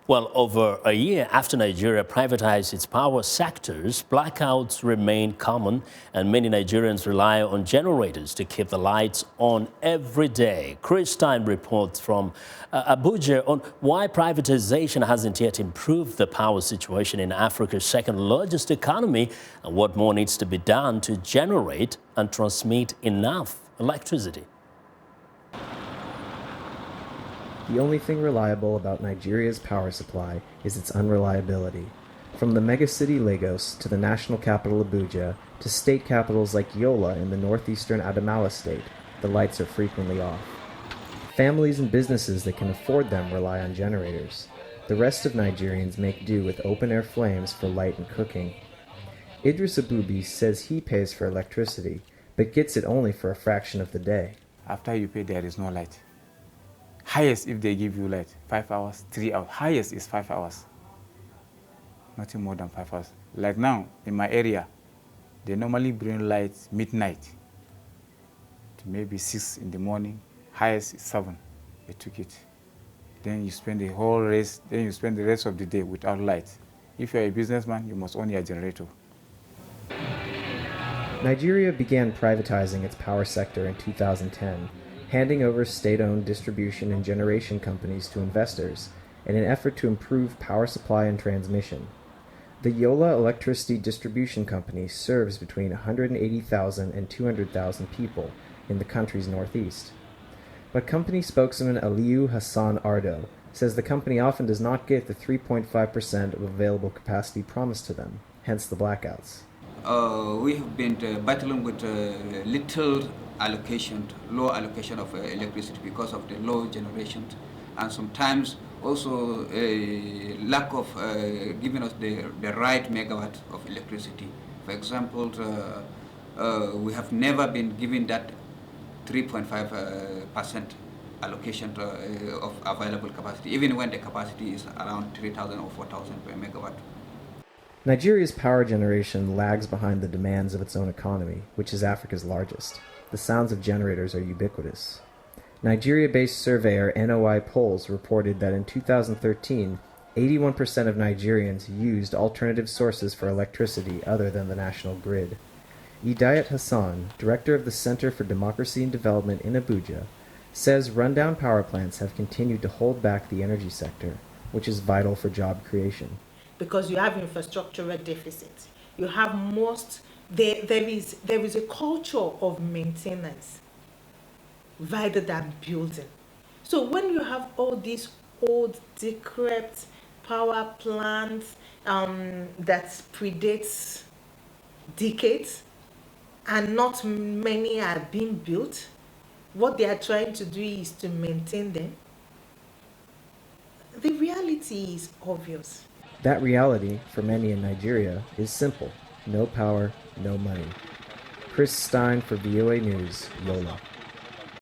Well, over a year after Nigeria privatized its power sectors, blackouts remain common, and many Nigerians rely on generators to keep the lights on every day. Stein reports from Abuja on why privatization hasn't yet improved the power situation in Africa's second largest economy and what more needs to be done to generate and transmit enough electricity. The only thing reliable about Nigeria's power supply is its unreliability. From the megacity Lagos to the national capital Abuja to state capitals like Yola in the northeastern Adamawa state, the lights are frequently off. Families and businesses that can afford them rely on generators. The rest of Nigerians make do with open-air flames for light and cooking. Idris Abubi says he pays for electricity, but gets it only for a fraction of the day. After you pay, there is no light. Highest, if they give you light, 5 hours, 3 hours. Highest is 5 hours. Nothing more than 5 hours. Like now, in my area, they normally bring lights midnight to maybe 6 in the morning. Highest is 7. They took it. Then you spend the whole rest. Then you spend the rest of the day without light. If you're a businessman, you must own your generator. Nigeria began privatizing its power sector in 2010, handing over state-owned distribution and generation companies to investors in an effort to improve power supply and transmission. The Yola Electricity Distribution Company serves between 180,000 and 200,000 people in the country's northeast. But company spokesman Aliyu Hassan Ardo says the company often does not get the 3.5% of available capacity promised to them, hence the blackouts. We have been battling with little allocation, low allocation of electricity because of the low generation, and sometimes also a lack of giving us the right megawatt of electricity. For example, we have never been given that 3.5% allocation of available capacity, even when the capacity is around 3,000 or 4,000 per megawatt. Nigeria's power generation lags behind the demands of its own economy, which is Africa's largest. The sounds of generators are ubiquitous. Nigeria-based surveyor NOI Polls reported that in 2013, 81% of Nigerians used alternative sources for electricity other than the national grid. Idayat Hassan, director of the Center for Democracy and Development in Abuja, says rundown power plants have continued to hold back the energy sector, which is vital for job creation. Because you have infrastructural deficits. You have there is a culture of maintenance rather than building. So when you have all these old, decrepit power plants that predates decades and not many are being built, what they are trying to do is to maintain them. The reality is obvious. That reality, for many in Nigeria, is simple. No power, no money. Stein for VOA News, Yola.